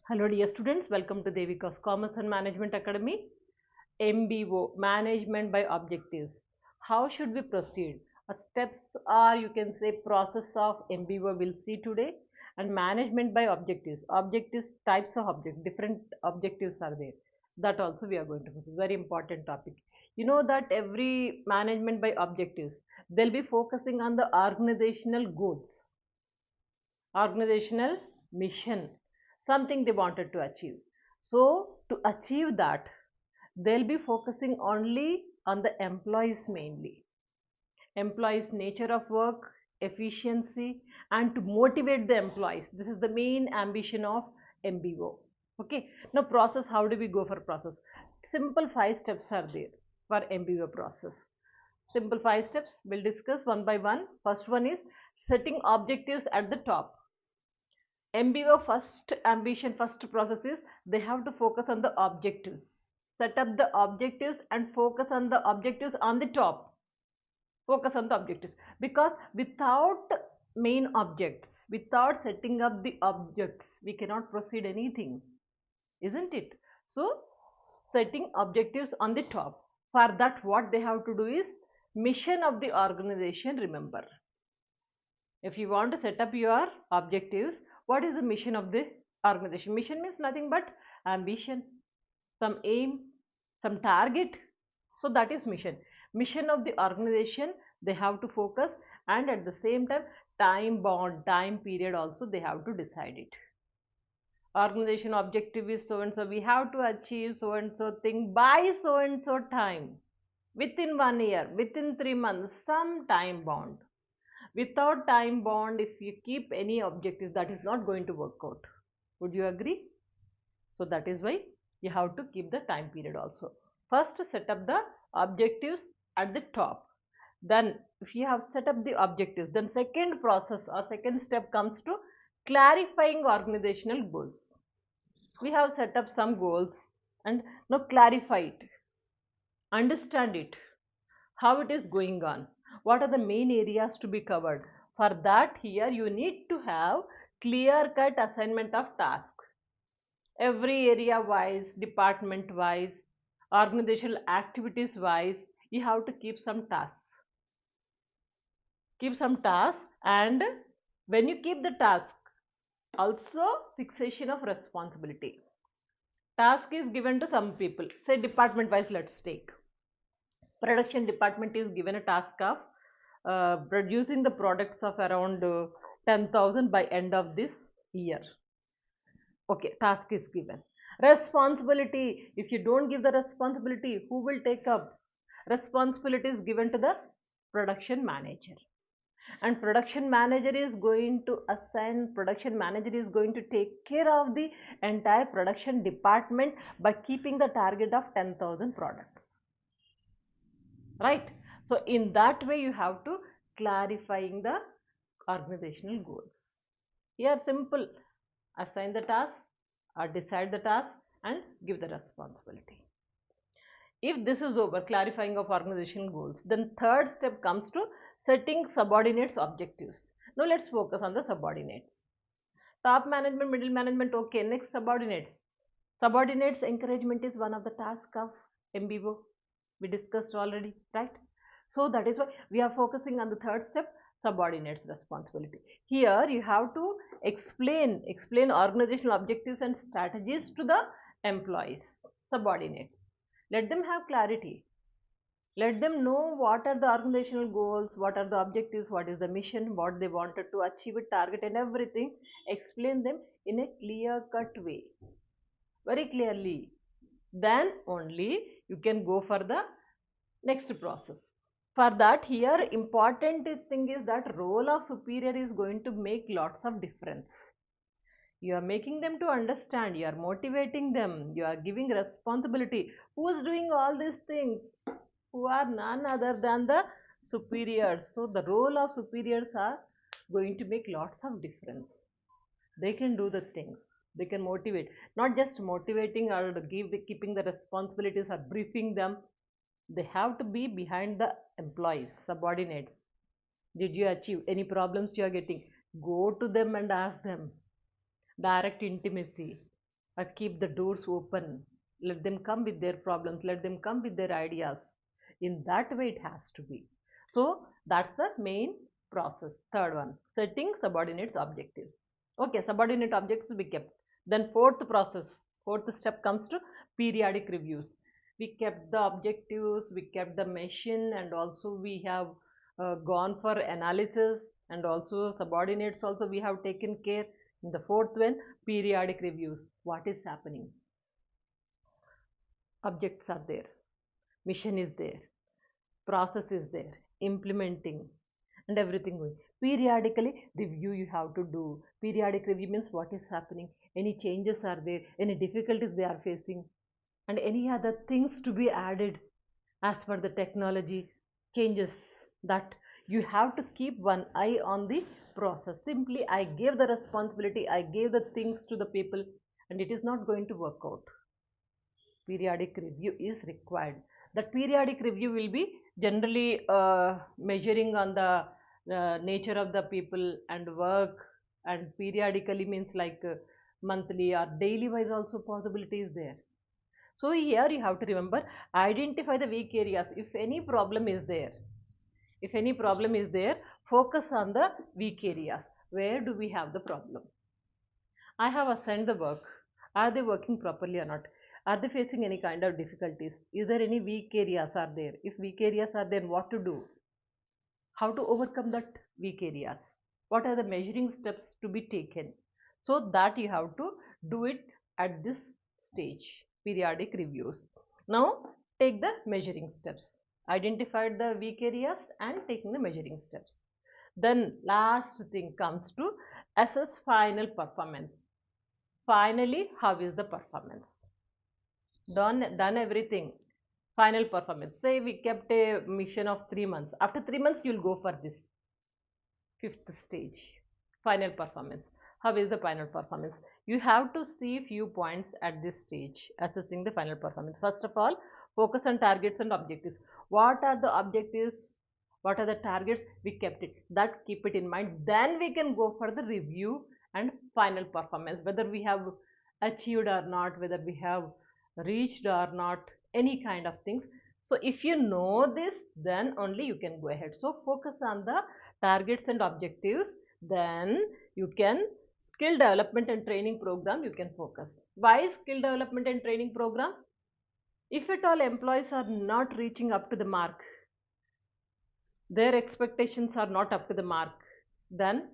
Hello dear students, welcome to Devika's Commerce and Management Academy. MBO, Management by Objectives. How should we proceed? Steps are, you can say, process of MBO we'll see today, and management by objectives. Objectives, types of objects, different objectives are there. That also we are going to focus. Very important topic. You know that every management by objectives, they'll be focusing on the organizational goals, organizational mission, something they wanted to achieve. So, to achieve that, they'll be focusing only on the employees mainly. Employees' nature of work, efficiency, and to motivate the employees. This is the main ambition of MBO. Okay. Now, process. How do we go for process? Simple 5 steps are there for MBO process. Simple 5 steps. We'll discuss one by one. First one is setting objectives at the top. MBO first ambition, first process is they have to focus on the objectives. Set up the objectives and focus on the objectives on the top. Focus on the objectives, because without main objects, without setting up the objects, we cannot proceed anything, isn't it? So, setting objectives on the top. For that, what they have to do is mission of the organization. Remember, if you want to set up your objectives, what is the mission of the organization? Mission means nothing but ambition, some aim, some target. So that is mission. Mission of the organization, they have to focus, and at the same time bound, time period also they have to decide it. Organization objective is so and so, we have to achieve so and so thing by so and so time, within 1 year, within 3 months, some time bound. Without time bond, if you keep any objectives, that is not going to work out. Would you agree? So that is why you have to keep the time period also. First, set up the objectives at the top. Then if you have set up the objectives, then second process or second step comes to clarifying organizational goals. We have set up some goals, and now clarify it, understand it, how it is going on, what are the main areas to be covered. For that, here you need to have clear cut assignment of task, every area wise, department wise, organizational activities wise. You have to keep some tasks, and when you keep the task, also fixation of responsibility. Task is given to some people, say department wise. Let's take production department is given a task of producing the products of around 10,000 by end of this year. Okay, task is given. Responsibility, if you don't give the responsibility, who will take up? Responsibility is given to the production manager, and production manager is going to assign, production manager is going to take care of the entire production department by keeping the target of 10,000 products, right? So in that way you have to clarifying the organizational goals. Here simple, assign the task or decide the task and give the responsibility. If this is over, clarifying of organizational goals, then third step comes to setting subordinates objectives. Now let's focus on the subordinates. Top management, middle management, okay. Next, subordinates. Subordinates encouragement is one of the tasks of MBO. We discussed already, right? So that is why we are focusing on the third step, subordinates responsibility. Here you have to explain organizational objectives and strategies to the employees, subordinates. Let them have clarity. Let them know what are the organizational goals, what are the objectives, what is the mission, what they wanted to achieve, a target and everything. Explain them in a clear cut way, very clearly. Then only you can go for the next process. For that, here important thing is that role of superior is going to make lots of difference. You are making them to understand, you are motivating them, you are giving responsibility. Who is doing all these things? Who are none other than the superiors. So the role of superiors are going to make lots of difference. They can do the things, they can motivate, not just motivating or keeping the responsibilities or briefing them. They have to be behind the employees, subordinates. Did you achieve any problems you are getting? Go to them and ask them. Direct intimacy. keep the doors open, let them come with their problems, let them come with their ideas. In that way it has to be. So that's the main process. Third one, setting subordinate objectives. Okay, subordinate objectives we kept. Then fourth step comes to periodic reviews. We kept the objectives, we kept the mission, and also we have gone for analysis, and also subordinates also we have taken care. In the fourth one, periodic reviews. What is happening? Objects are there, mission is there, process is there, implementing, and everything going. Periodically review you have to do. Periodic review means what is happening, any changes are there, any difficulties they are facing, and any other things to be added as per the technology changes, that you have to keep one eye on the process. Simply I gave the responsibility, I gave the things to the people, and it is not going to work out. Periodic review is required. That periodic review will be generally measuring on the nature of the people and work, and periodically means like monthly or daily wise also possibility is there. So here you have to remember, identify the weak areas. If any problem is there, focus on the weak areas. Where do we have the problem? I have assigned the work. Are they working properly or not? Are they facing any kind of difficulties? Is there any weak areas are there? If weak areas are there, what to do? How to overcome that weak areas? What are the measuring steps to be taken? So that you have to do it at this stage, periodic reviews. Now take the measuring steps. Identified the weak areas and taking the measuring steps. Then last thing comes to assess final performance. Finally, how is the performance? Done everything. Final performance. Say we kept a mission of 3 months. After 3 months, you'll go for this fifth stage, final performance. How is the final performance? You have to see few points at this stage assessing the final performance. First of all, focus on targets and objectives. What are the objectives, what are the targets? We kept it, that keep it in mind. Then we can go for the review and final performance, whether we have achieved or not, whether we have reached or not, any kind of things. So if you know this, then only you can go ahead. So focus on the targets and objectives. Then you can skill development and training program you can focus. Why skill development and training program? If at all employees are not reaching up to the mark, their expectations are not up to the mark, then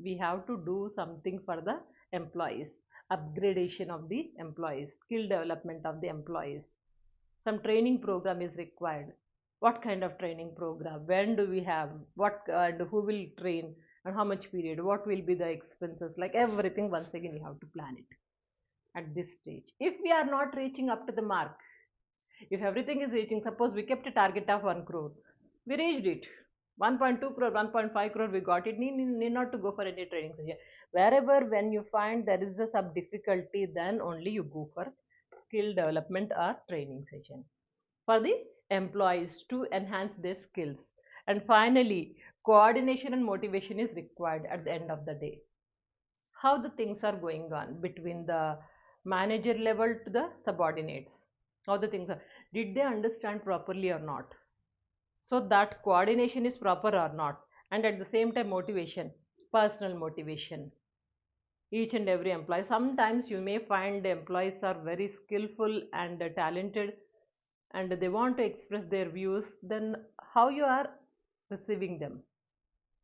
we have to do something for the employees. Upgradation of the employees, skill development of the employees. Some training program is required. What kind of training program? When do we have? What and who will train? And how much period? What will be the expenses? Like everything, once again, you have to plan it at this stage. If we are not reaching up to the mark, if everything is reaching, suppose we kept a target of 1 crore, we reached it. 1.2 crore, 1.5 crore, we got it. Need not to go for any training session. Wherever when you find there is some difficulty, then only you go for skill development or training session for the employees to enhance their skills. And finally, coordination and motivation is required at the end of the day. How the things are going on between the manager level to the subordinates. How the things are. Did they understand properly or not? So that coordination is proper or not. And at the same time, motivation, personal motivation. Each and every employee. Sometimes you may find employees are very skillful and talented, and they want to express their views. Then how you are receiving them,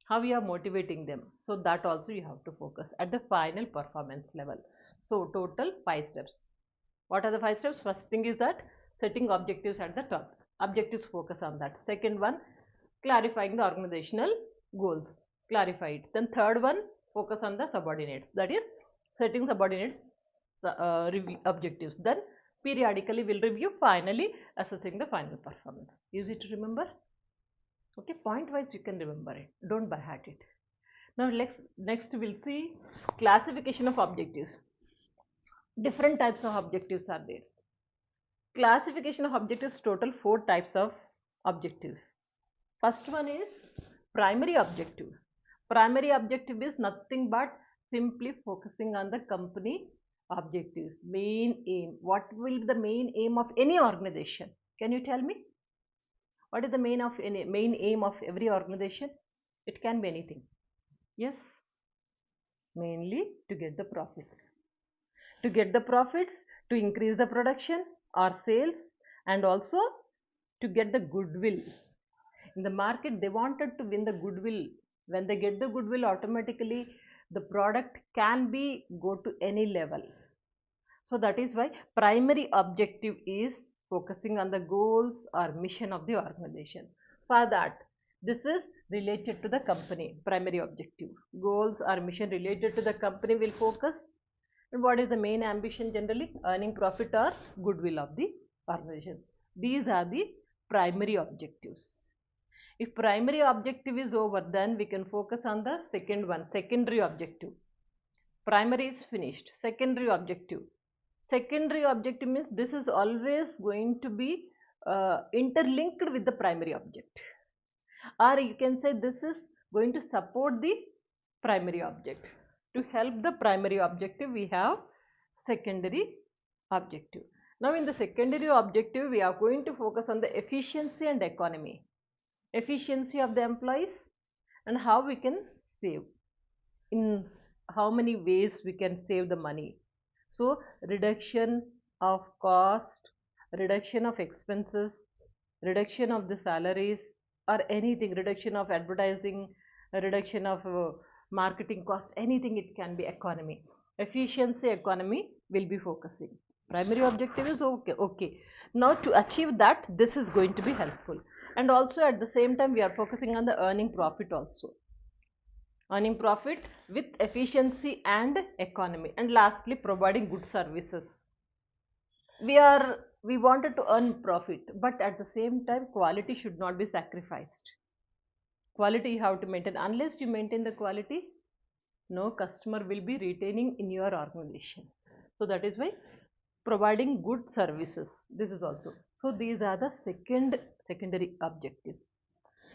how you are motivating them, so that also you have to focus at the final performance level. So total 5 steps. What are the 5 steps? First thing is that setting objectives at the top. Objectives, focus on that. Second one, clarifying the organizational goals, clarify it. Then third one, focus on the subordinates, that is setting subordinates review objectives. Then periodically we'll review, finally assessing the final performance. Easy to remember. Okay, point wise you can remember it, don't by heart it. Now next we'll see classification of objectives. Different types of objectives are there. Classification of objectives, total 4 types of objectives. First one is primary objective. Primary objective is nothing but simply focusing on the company objectives. Main aim. What will be the main aim of any organization? Can you tell me? What is the main aim of every organization? It can be anything. Yes, mainly to get the profits. To get the profits, to increase the production or sales, and also to get the goodwill. In the market, they wanted to win the goodwill. When they get the goodwill, automatically the product can be go to any level. So that is why primary objective is focusing on the goals or mission of the organization. For that, this is related to the company, primary objective. Goals or mission related to the company will focus. And what is the main ambition generally? Earning profit or goodwill of the organization. These are the primary objectives. If primary objective is over, then we can focus on the second one, secondary objective. Primary is finished. Secondary objective. Secondary objective means this is always going to be interlinked with the primary object, or you can say this is going to support the primary object. To help the primary objective, we have secondary objective. Now in the secondary objective, we are going to focus on the efficiency and economy. Efficiency of the employees and how we can save, in how many ways we can save the money. So reduction of cost, reduction of expenses, reduction of the salaries, or anything, reduction of advertising, reduction of marketing cost, anything, it can be economy. Efficiency, economy will be focusing. Primary objective is okay. Now to achieve that, this is going to be helpful. And also at the same time, we are focusing on the earning profit also. Earning profit with efficiency and economy. And lastly, providing good services. We wanted to earn profit, but at the same time, quality should not be sacrificed. Quality you have to maintain. Unless you maintain the quality, no customer will be retaining in your organization. So that is why providing good services, this is also. So these are the secondary objectives.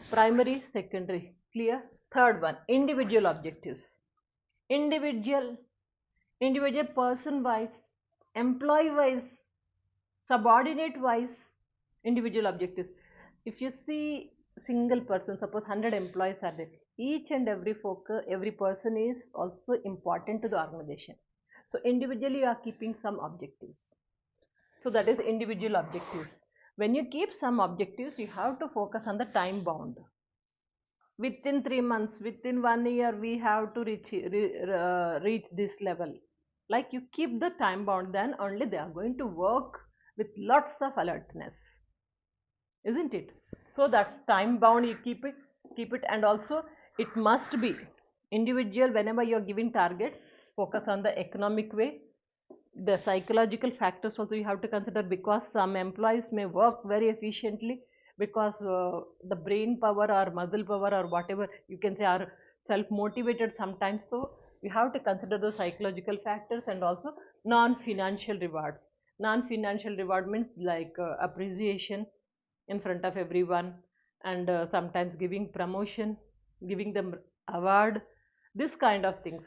Primary, secondary, clear. Third one, individual objectives. Individual person wise, employee wise, subordinate wise, individual objectives. If you see single person, suppose 100 employees are there, each and every person is also important to the organization. So individually you are keeping some objectives. So that is individual objectives. When you keep some objectives, you have to focus on the time bound. Within 3 months, within 1 year, we have to reach this level. Like you keep the time bound, then only they are going to work with lots of alertness, isn't it? So that's time bound. You keep it, and also it must be individual. Whenever you are giving target, focus on the economic way. The psychological factors also you have to consider, because some employees may work very efficiently because the brain power or muscle power or whatever you can say are self motivated sometimes. So you have to consider the psychological factors, and also non financial rewards. Non financial reward means like appreciation in front of everyone, and sometimes giving promotion, giving them award, this kind of things.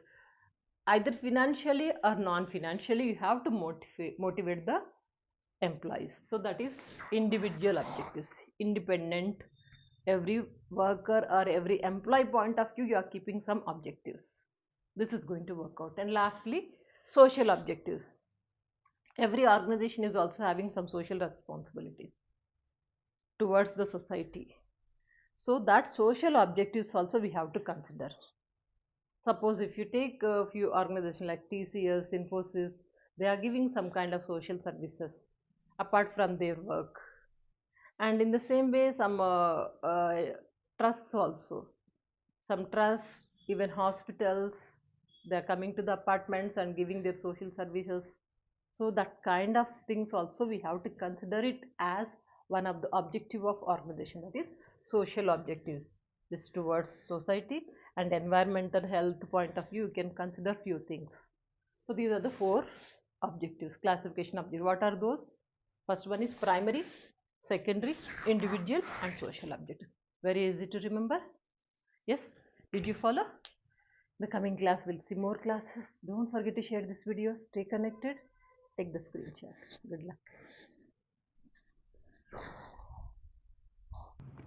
Either financially or non financially, you have to motivate the employees. So that is individual objectives. Independent, every worker or every employee point of view, you are keeping some objectives. This is going to work out. And lastly, social objectives. Every organization is also having some social responsibilities towards the society. So that social objectives also we have to consider. Suppose if you take a few organizations like TCS, Infosys, they are giving some kind of social services apart from their work. And in the same way, some trusts also. Some trusts, even hospitals, they are coming to the apartments and giving their social services. So that kind of things also we have to consider it as one of the objective of organization, that is social objectives. This towards society and environmental health point of view, you can consider few things. So these are the 4 objectives, classification objectives. What are those? First one is primary, secondary, individual and social objectives. Very easy to remember. Yes, did you follow? The coming class will see more classes. Don't forget to share this video. Stay connected. Take the screenshot. Good luck.